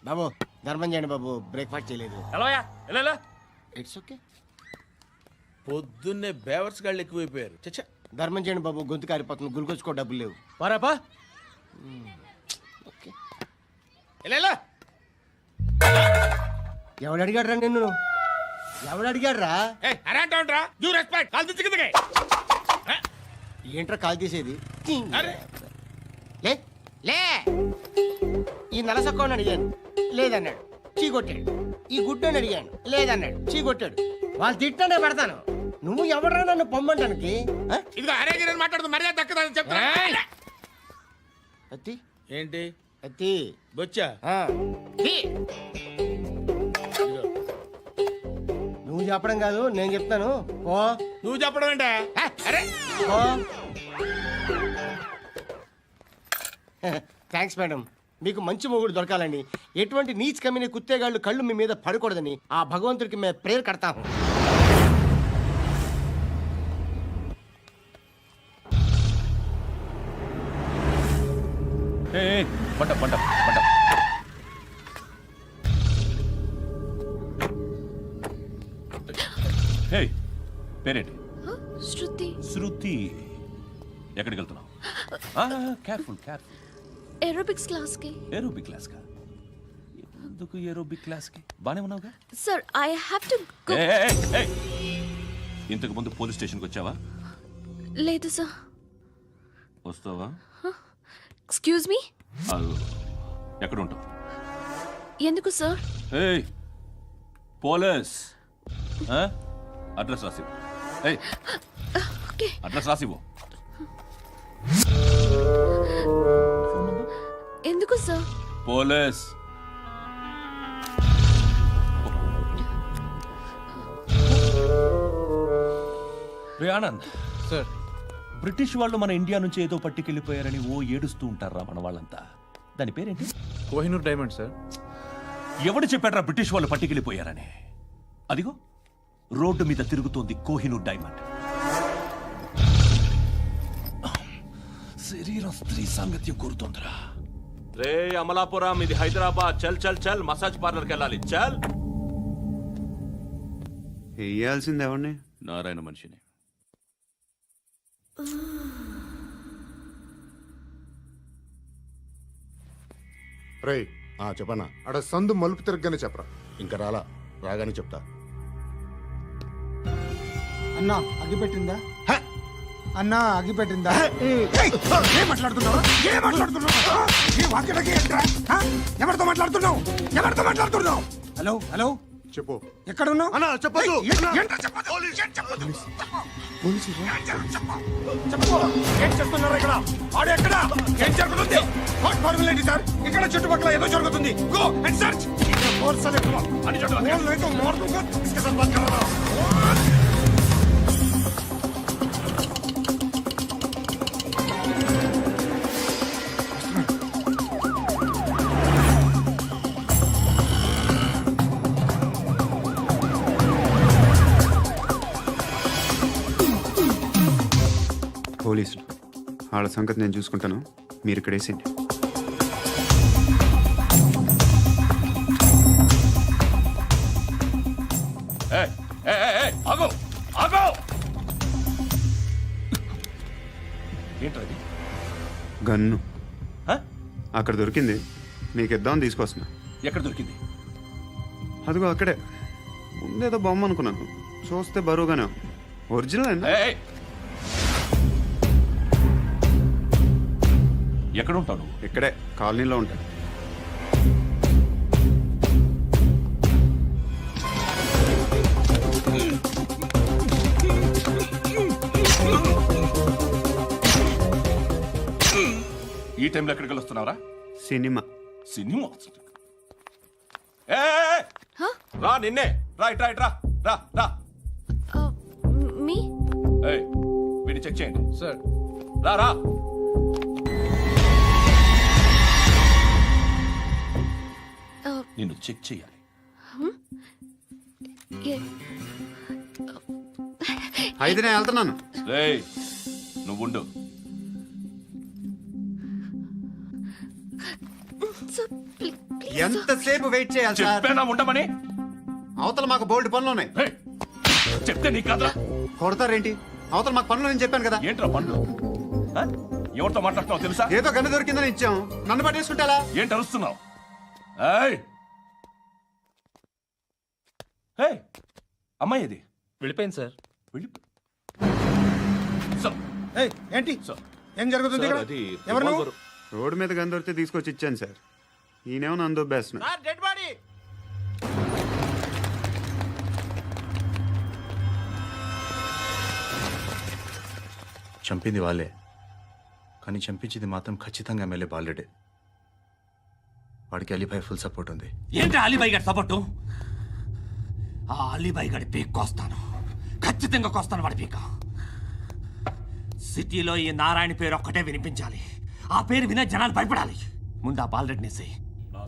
బాబు ధర్మం చేయండి బాబు, బ్రేక్ఫాస్ట్ చేయలేదు. It's okay. పొద్దున్నే బేవర్స్ గాళ్ళు ఎక్కువైపోయారు. చచ్చా, ధర్మం చేయండి బాబు, గొంతు కారిపోతుంది, గురికొచ్చుకో డబ్బులు లేవు. పారాపా. ఓకే. ఎవడు అడిగాడు రా నిన్ను? ఎవడు అడిగాడు రా? ఏంట్రా కాల్ తీసేది? లే లే. ఈ నలసక్కని అడిగాను, లేదన్నాడు, చీ కొట్టాడు. ఈ గుడ్డని అడిగాను, లేదన్నాడు, చీ కొట్టాడు. వాళ్ళు తిట్టానే పెడతాను. నువ్వు ఎవడరా నన్ను పొమ్మంటానికి? మాట్లాడుతూ మర్యాద దక్కదని చెప్తా. అత్తి ఏంటి అత్తి బొచ్చా? నువ్వు చెప్పడం కాదు, నేను చెప్తాను. ఓ నువ్వు చెప్పడం ఏంటే? Thanks madam. మీకు మంచి మొగుడు దొరకాలని, ఎటువంటి నీచ్ కమ్మిన కుత్తేగాళ్ళు కళ్ళు మీ మీద పడకూడదని ఆ భగవంతుడికి మేము ప్రేయర్ కడతాము. పేరేంటి? శృతి. శృతి. ఎక్కడికి వెళ్తున్నావు? Careful careful. ఏరోబిక్స్ క్లాస్ కి. ఏరోబిక్ క్లాస్ కా? ఎందుకు ఏరోబిక్ క్లాస్ కి? బానే ఉన్నావుగా? Sir I have to go. ఇంతకు ముందు పోలీస్ స్టేషన్కి వచ్చావా? లేదు సార్. వస్తావా? Excuse me. ఎక్కడ ఉంటావు? ఎందుకు సార్? పోలీస్ అడ్రస్ రాసివ్వు. ఓకే. అడ్రస్ రాసివ్వు. ఎందుకు సార్? పోలీస్. రే ఆనంద్ సార్, బ్రిటిష్ వాళ్ళు మన ఇండియా నుంచి ఏదో పట్టుకెళ్ళిపోయారని ఓ ఏడుస్తూ ఉంటారా మన వాళ్ళంతా. దాని పేరేంటి? Kohinoor diamond sir. ఎవడు చెప్పాడ్రా బ్రిటిష్ వాళ్ళు పట్టుకెళ్ళిపోయారని? అదిగో రోడ్డు మీద తిరుగుతోంది కోహినూర్ డైమండ్. శరీరం స్త్రీ సాంగత్యం కోరుతోందిరా. రే అమలాపురం, ఇది హైదరాబాద్. చల్ చల్ చల్, మసాజ్ పార్లర్కి వెళ్ళాలి. చల్. వేయాల్సింది ఎవరిని? నారాయణ మనిషిని. రే చెప్పనా? అక్కడ సందు మలుపు తిరగగానే చెప్పరా. ఇంకా రాగానే చెప్తా. అన్నా అగిపెట్టిందా? అన్నా అగిపెట్టిందా? ఏం మాట్లాడుతున్నావు? ఎవరితో మాట్లాడుతున్నావు? ఎవరితో మాట్లాడుతున్నావు? హలో హలో, చెప్పు. ఎక్కడ ఉన్నావు? అన్నా చెప్పదు. ఏం చేస్తున్నారు ఇక్కడ? ఆడు ఎక్కడ? ఏం జరుగుతుంది? వాట్ ఫార్మల్ ఏంటి సార్? ఇక్కడ చుట్టుపక్కల ఏదో జరుగుతుంది. Go and search. పోలీసులు వాళ్ళ సంగతి నేను చూసుకుంటాను, మీరు ఇక్కడ వేసేయండి. ఏంటది? గన్ను అక్కడ దొరికింది, మీకు ఇద్దామని తీసుకొస్తున్నా. ఎక్కడ దొరికింది? అదిగో అక్కడే. ముందేదో బొమ్మ అనుకున్నాను, చూస్తే బరువుగానే ఒరిజినల్ అండి. ఎక్కడ ఉంటావు? ఇక్కడే కాలనీలో ఉంటాను. ఈ టైంలో ఎక్కడికి వస్తున్నావురా? సినిమా. సినిమా? రా, నిన్నే. రా ఇట్రా ఇట్రా. రా రా. మీ వీడిని చెక్ చేయండి సార్. రా రా. నిన్ను చెక్ చేయాలి. అయితే నేను వెళ్తున్నాను. రేయ్, నువ్వుండు. సార్ ప్లీజ్ ఎంతసేపు వెయిట్ చేయాలి సార్? చెప్పేనా ఉండమని? అవతల మాకు బోల్డ్ పనులు ఉన్నాయి. హే, చెప్తే నీకు కాదురా? కొడతారేంటి? అవతల మాకు పనులు నేను చెప్పాను కదా. ఏంట్రా పండ్లు? ఆ? ఎవరితో మాట్లాడుతున్నావు తెలుసా? ఏదో గన్ను దొరికిందని ఇచ్చాం, నన్ను పట్టేసుకుంటా. ఏంటి అరుస్తున్నావు? ఏయ్! ఏయ్! అమ్మాయి ఇది వెళ్ళిపోయింది సార్. వెళ్ళి సార్, ఏయ్, ఏంటి సార్. ఏం జరుగుతుంది ఇక్కడ? ఎవరు నువ్వు? రోడ్డు మీద గన్ను దొరికితే తీసుకొచ్చి ఇచ్చాను సార్. ఈయనేమో నన్ను దొబ్బేస్తున్నా. Dead body. చంపింది వాళ్ళే, కానీ చంపించింది మాత్రం ఖచ్చితంగా ఎమ్మెల్యే బాలుడే. వాడికి అలీభాయ్ ఫుల్ సపోర్ట్ ఉంది. ఏంటి అలీబాయి గారి సపోర్టు? ఆ అలీబాయి గారి పీక్ కోస్తాను, ఖచ్చితంగా కోస్తాను వాడి పీక. సిటీలో ఈ నారాయణ పేరు ఒక్కటే వినిపించాలి. ఆ పేరు వినే జనాలు భయపడాలి. ముందు ఆ బాలరెడ్డిని వేసేయ్.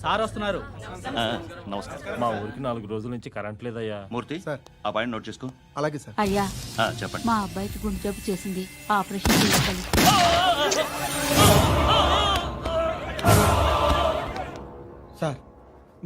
సార్ వస్తున్నారు. నమస్కారం. మా ఊరికి 4 రోజుల నుంచి కరెంట్ లేదయ్యా. మూర్తి, ఆ పాయింట్ నోట్ చేసుకో. అలాగే సార్. అయ్యా, చెప్పండి. మా అబ్బాయికి గుండె జబ్బు చేసింది, ఆపరేషన్ చేయాలి. సార్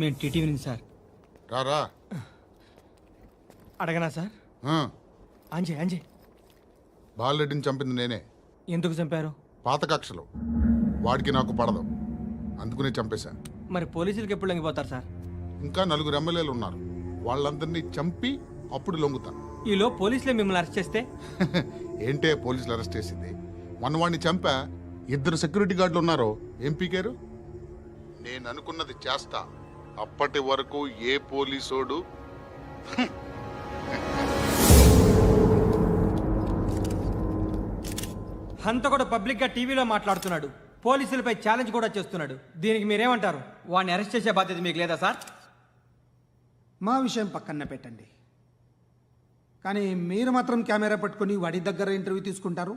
మేము టీటీవీ నుంచి సార్. రారా. అడగనా సార్? అంజయ్ బాలరెడ్డిని చంపింది నేనే. ఎందుకు చంపారు? పాత కక్షలు వాడికి నాకు పడదు, అందుకునే చంపేశా. మరి పోలీసులకి ఎప్పుడు లొంగిపోతారు సార్? ఇంకా 4 ఎమ్మెల్యేలు ఉన్నారు, వాళ్ళందరినీ చంపి అప్పుడు లొంగుతా. ఈలో పోలీసులే మిమ్మల్ని అరెస్ట్ చేస్తే? ఏంటే పోలీసులు అరెస్ట్ చేసింది? మొన్న వాడిని చంపా, 2 సెక్యూరిటీ గార్డులు ఉన్నారు, ఏం పీకారు? నేను అనుకున్నది చేస్తా, అప్పటి వరకు ఏ పోలీసోడు హంతకుడు పబ్లిక్ గా టీవీలో మాట్లాడుతున్నాడు, పోలీసులపై ఛాలెంజ్ కూడా చేస్తున్నాడు. దీనికి మీరేమంటారు? వాడిని అరెస్ట్ చేసే బాధ్యత మీకు లేదా సార్? మా విషయం పక్కన పెట్టండి, కానీ మీరు మాత్రం కెమెరా పట్టుకొని వాడి దగ్గర ఇంటర్వ్యూ తీసుకుంటారు,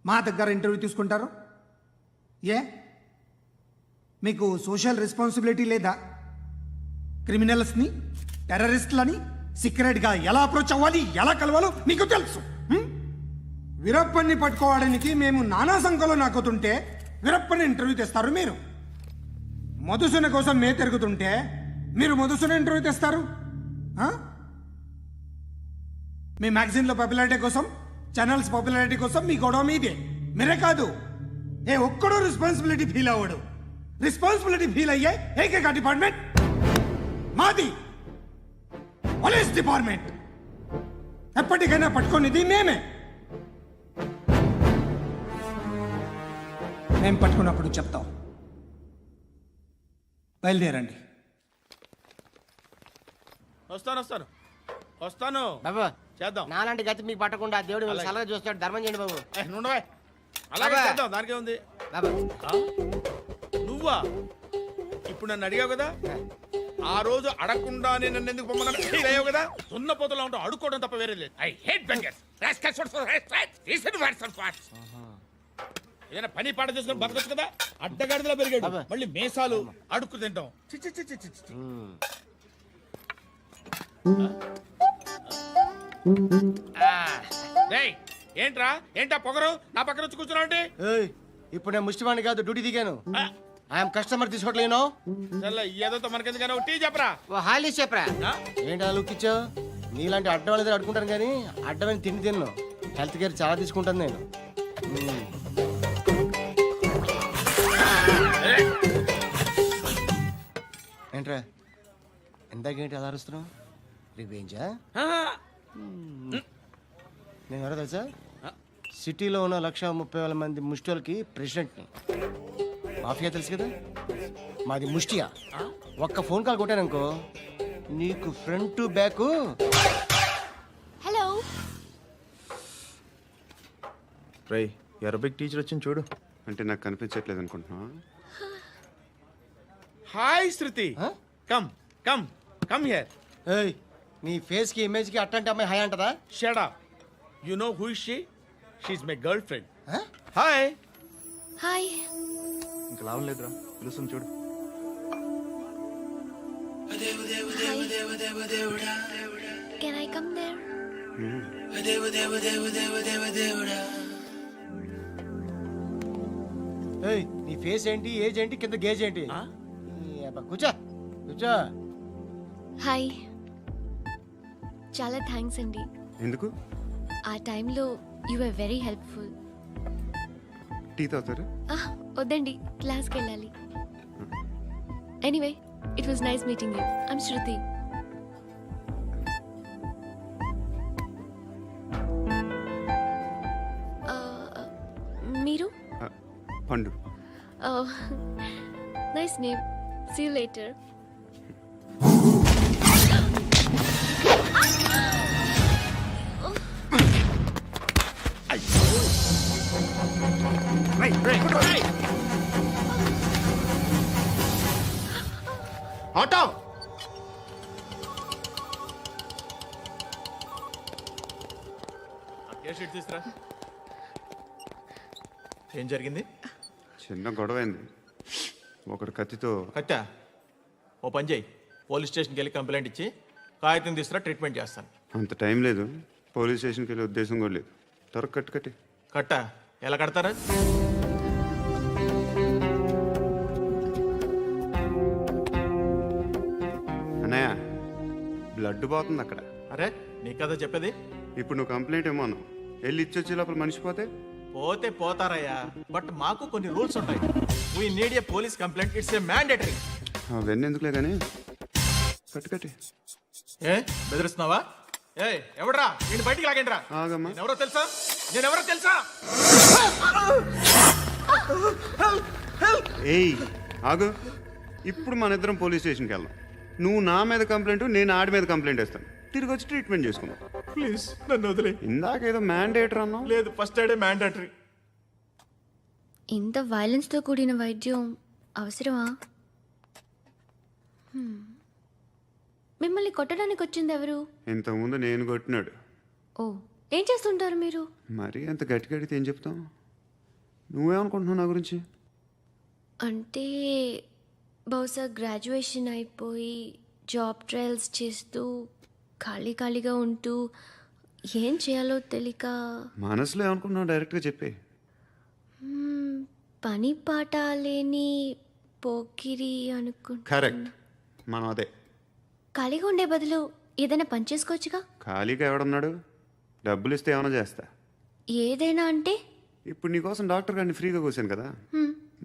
మా దగ్గర ఇంటర్వ్యూ తీసుకుంటారు. ఏ మీకు సోషల్ రెస్పాన్సిబిలిటీ లేదా? క్రిమినల్స్ని, టెర్రరిస్టులని సీక్రెట్గా ఎలా అప్రోచ్ అవ్వాలి, ఎలా కలవాలో మీకు తెలుసు. వీరప్పన్ని పట్టుకోవడానికి మేము నానా సంఖ్యలో నాకుతుంటే వీరప్పని ఇంటర్వ్యూ తెస్తారు మీరు. మధుసూన కోసం మే తిరుగుతుంటే మీరు మధుసూన ఇంటర్వ్యూ తెస్తారు. మీ మ్యాగజైన్లో పాపులారిటీ కోసం, ఛానల్స్ పాపులారిటీ కోసం మీ గొడవ మీదే. మీరే కాదు, ఏ ఒక్కడో రెస్పాన్సిబిలిటీ ఫీల్ అవ్వడు. రెస్పాన్సిబిలిటీ ఫీల్ అయ్యే ఏకైక డిపార్ట్మెంట్ మాది, పోలీస్ డిపార్ట్మెంట్. ఎప్పటికైనా పట్టుకునేది మేమే. మేము పట్టుకున్నప్పుడు చెప్తాం. బయలుదేరండి. వస్తాను. బాబు చేద్దాం. నాలాంటి గతి మీకు పట్టకుండా దేవుడు మిమ్మల్ని సలహా చూస్తాడు. ధర్మం చేయండి బాబు. నుండవే. అలాగే అబ్బా. చేద్దాం, దానికే ఉంది. బాబు నువ్వా ఇప్పుడు నన్ను అడిగావు కదా, ఆ రోజు అడగకుండానే నన్ను ఎందుకు పొమ్మన్నాను ఫీల్ అయ్యావు కదా. సున్న పోతలో ఉంటావు, అడుక్కోవడం తప్ప వేరే లేదు. I hate bangers. ఏదైనా పని పాట చేసుకుని బతకొచ్చు కదా. అడ్డగాడిదలా పెరిగాడు, మళ్ళీ మేసాలు అడుక్కు తింటాం. చి చి చి చి చి చి. డేయ్, ఏంటా పొగరు నా పక్కన వచ్చి కూర్చున్నావు అంటే? ఇప్పుడు నేను ముష్టివాణి కాదు, డ్యూటీ దిగాను. ఐఎమ్ కస్టమర్ తీసుకోవట్లేను. ఏదో మనకెందుకైనా టీ చెప్పరా. ఓ హాలీ చెప్పరా. ఏంటి అలా లుక్ ఇచ్చావు? నీలాంటి అడ్డం వాళ్ళ దగ్గర అడుకుంటాను కానీ అడ్డమైన తిండి తిన్ను. హెల్త్ కేర్ చాలా తీసుకుంటాను నేను. ఏంట్రా ఎందాకేంటి అలా అరుస్తున్నావు? రివేంజా? నేను ఎవరో తెలుసా? సిటీలో ఉన్న 130,000 మంది ముష్టిలకి ప్రెసిడెంట్ని. మాఫియా తెలుసు కదా, మాది ముష్టియా. ఒక్క ఫోన్ కాల్ కొట్టాననుకో నీకు ఫ్రంట్ టు బ్యాక్. హలో. రై, అరబిక్ టీచర్ వచ్చింది చూడు. అంటే నాకు కనిపించట్లేదు అనుకుంటున్నా. Hi Shruti. Come come come here. ఏయ్, నీ ఫేస్ కి ఇమేజ్ కి అట్టంటే అమ్మాయి హాయ్ అంటదా? Shut up. You know who is she? She is my girlfriend. Hi. Hi. ఇంకా లాభం లేదురా, పిలుస్తుంది చూడు. Can I come there? ఏయ్, నీ ఫేస్ ఏంటి, ఏజ్ ఏంటి, కింద గేజ్ ఏంటి? ఈ అబ్బా, కూర్చో కూర్చో. హాయ్. చాలా థ్యాంక్స్ అండి. ఎందుకు? ఆ టైంలో you are very helpful. Tea తాగుతారా? వద్దండి, క్లాస్కి వెళ్ళాలి. Anyway, it was nice meeting you. I'm Shruti. మీరు? Pandu. Nice name. See you later. Auto తీసుకురా. ఏం జరిగింది? చిన్న గొడవ అయింది. ఒకడు కత్తితో. కట్టా, ఓ పని చేయి, పోలీస్ స్టేషన్కి వెళ్ళి కంప్లైంట్ ఇచ్చి కాగితం తీసుకురా, ట్రీట్మెంట్ చేస్తాను. అంత టైం లేదు, పోలీస్ స్టేషన్కి వెళ్ళే ఉద్దేశం కూడా లేదు. త్వరగా కట్టి. కట్టా ఎలా కడతారా? అన్నయ్య, బ్లడ్ పోతుంది అక్కడ. అరే నీ కదా చెప్పేది. ఇప్పుడు నువ్వు కంప్లైంట్ ఏమో అన్నావు. వెళ్ళి ఇచ్చొచ్చే లోపల మనిషి పోతే పోతే పోతారయ్యా, బట్ మాకు కొన్ని రూల్స్ ఉంటాయి. We need a police complaint, it's a mandatory. అవన్నీ ఎందుకులే కానీ కట్టి. ఏ బెదిరిస్తున్నావా? ఏ ఎవడ్రా నేను బయటికి లాగండిరా. ఆగమ్మా. నేనెవరో తెలుసా? నేనెవరో తెలుసా? ఏయ్ ఆగు. ఇప్పుడు మన ఇద్దరం పోలీస్ స్టేషన్కి వెళ్దాం. నువ్వు నా మీద కంప్లైంట్, నేను ఆడి మీద కంప్లైంట్ వేస్తాను. తిరిగి వచ్చి ట్రీట్మెంట్ చేసుకుందాం. ప్లీజ్ నన్ను వదిలే. ఇందాకేదో మ్యాండేటర్ అన్నావు. లేదు, ఫస్ట్ ఎయిడే మ్యాండేటరీ. ఇంత వైలెన్స్తో కూడిన వైద్యం అవసరమా? మిమ్మల్ని కొట్టడానికి వచ్చింది ఎవరు? ఇంతకుముందు నేను కొట్టినాడు. ఓ, ఏం చేస్తుంటారు మీరు? మరీ అంత గట్టి గడితే ఏం చెప్తాం? నువ్వేమనుకుంటున్నావు నా గురించి? అంటే బహుశా గ్రాడ్యుయేషన్ అయిపోయి జాబ్ ట్రయల్స్ చేస్తూ ఖాళీగా ఉంటూ ఏం చేయాలో తెలియక. మనసులో ఏమనుకుంటున్నావు డైరెక్ట్గా చెప్పే. పని పాట లేని పోకిరి అనుకుంటా. కరెక్ట్, మనం అదే. ఖాళీగా ఉండే బదులు ఏదైనా పని చేసుకోవచ్చుగా. ఖాళీగా ఎవడున్నాడు? డబ్బులు ఇస్తే ఏమైనా చేస్తా. ఏదైనా అంటే? ఇప్పుడు నీకోసం డాక్టర్ గారిని ఫ్రీగా కూర్చాను కదా,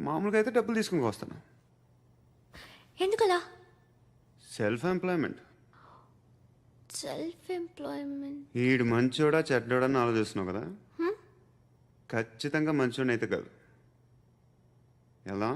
మామూలుగా అయితే డబ్బులు తీసుకుని వస్తాను. ఎందుకలా? Self employment. Self employment. ఈడు మంచోడా చెడ్డోడా అని ఆలోచిస్తున్నావు కదా, ఖచ్చితంగా మంచోడని అయితే కాదు. ఎలా?